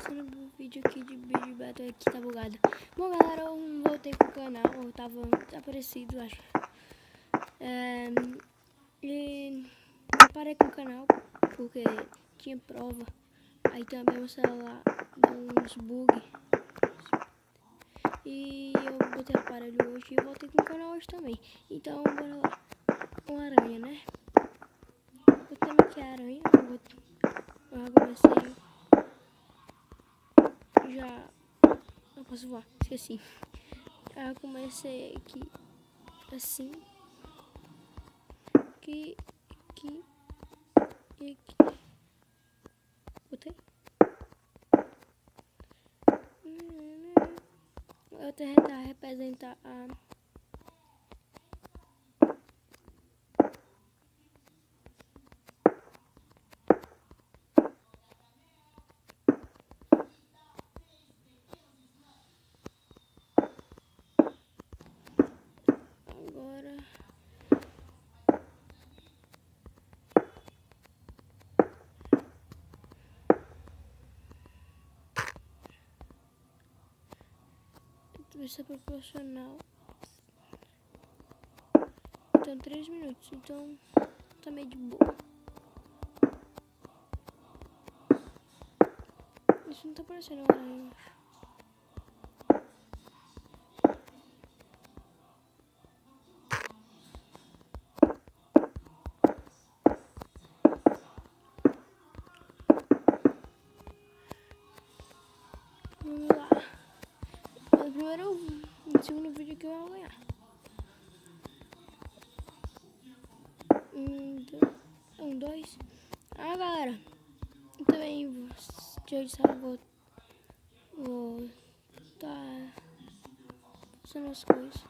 começando o vídeo aqui de Big Battle aqui, tá bugado. Bom galera, eu voltei pro canal, eu tava desaparecido, acho. E eu parei com o canal porque tinha prova. Aí também o celular deu uns bugs. E eu botei o aparelho hoje e voltei com o canal hoje também. Então bora lá. Uma aranha, né? Botei aqui a aranha, eu já comecei. Já não posso voar, esqueci. Já comecei aqui assim. Aqui. E aqui. Botei. Eu tentar representar a agora. Isso é proporcional. Então 3 minutos, então tá meio de boa. Isso não tá parecendo uma aranha. Vamos lá. No primeiro, no segundo vídeo que eu vou ganhar. Dois. Ah, galera. Também, dia de sábado, vou tá fazendo as coisas.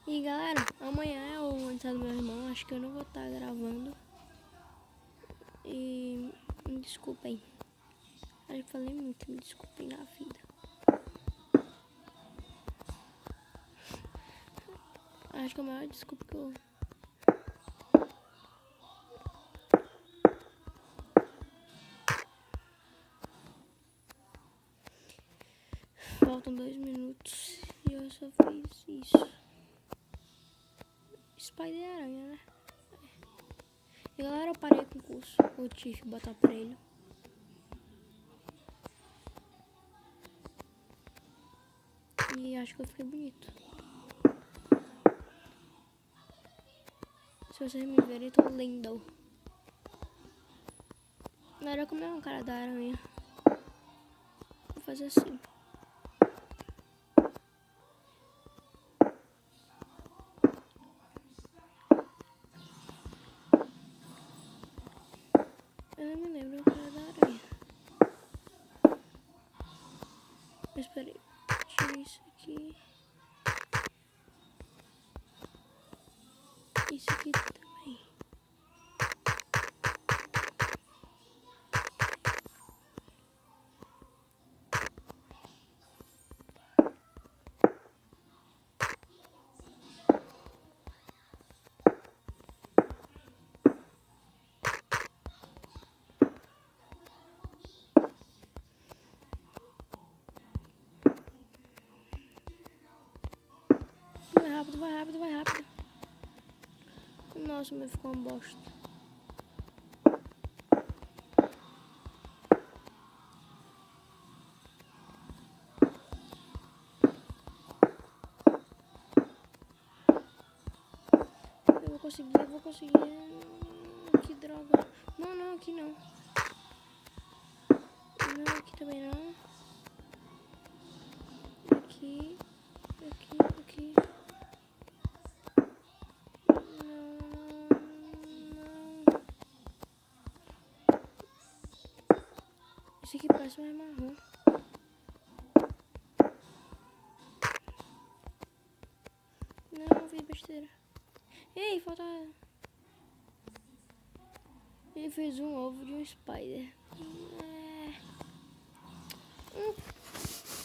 E galera, amanhã é o aniversário do meu irmão. Acho que eu não vou estar gravando. E me desculpem. Acho que falei muito, me desculpem na vida. Acho que a maior desculpa que eu... Faltam 2 minutos e eu só fiz isso. Spider-Aranha, né? E galera, eu parei com o curso. Eu tive que botar pra ele. E acho que eu fiquei bonito. Se vocês me verem, eu tô lindo. Não era como é um cara da aranha. Vou fazer assim. Eu não me lembro o cara da aranha. Mas peraí. Tira isso aqui. Isso aqui também. Vai rápido, vai rápido, vai rápido. Nossa, meu ficou uma bosta. Eu vou conseguir. Que droga. Não, aqui não. Não, aqui também não. Aqui. Não. Esse aqui parece mais marrom. Não, fiz besteira. Ei, falta... Ele fez um ovo de um spider. Um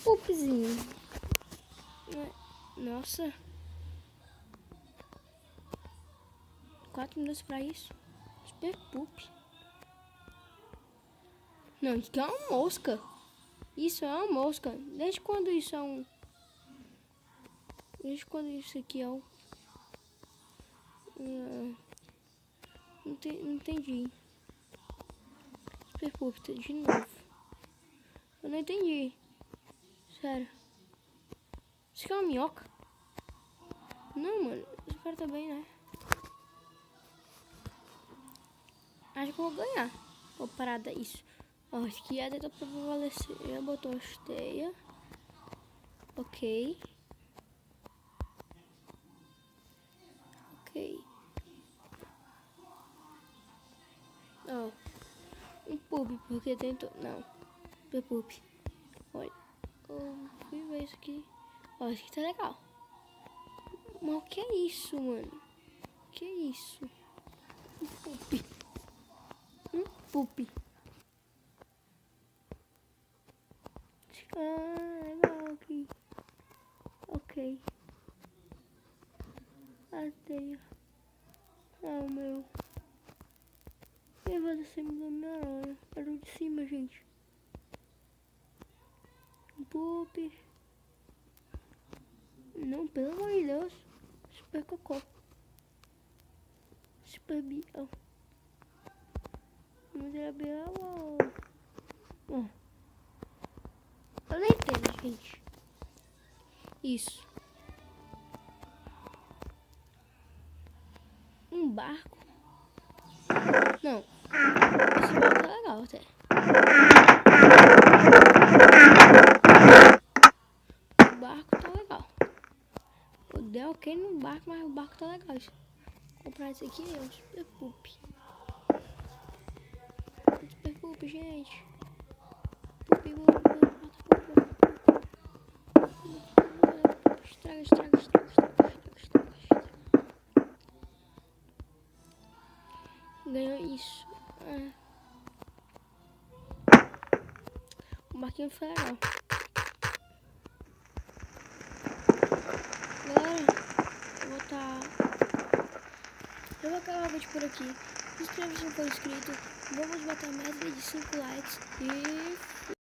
pupzinho. Nossa. 4 minutos pra isso. Super pup. Não, isso aqui é uma mosca. Isso é uma mosca. Desde quando isso é um... Desde quando isso aqui é um... Não entendi. Super pup, de novo. Eu não entendi. Sério. Isso aqui é uma minhoca? Não, mano. Esse cara tá bem, né? Acho que eu vou ganhar. Vou parar isso. Ó, acho que ia tentar prevalecer. Botou a esteia. Ok. Ok. Ó. Um pub, porque tentou... Não. Super pup. Olha. Eu fui ver isso aqui. Ó, isso aqui tá legal. Mas o que é isso, mano? O que é isso? Um pup. Um pup. Ah, legal aqui. Ok. A teia. Ah, meu. Eu vou descer da minha hora. Parou de cima, gente. Um pup. Não, pelo amor de Deus. Super cocô. Super biel. Mas era biel. Ó. Eu não entendo, gente. Isso. Um barco. Não. Esse barco tá legal até. O barco tá legal. Eu dei ok no barco, mas o barco tá legal. Vou comprar esse aqui, é um super pup. Super pup, gente. Pup. Estraga. Ganhou isso. O barquinho foi legal. Galera, eu vou acabar o vídeo por aqui. Se inscreva se não for inscrito. Vamos bater a meta de 5 likes. E...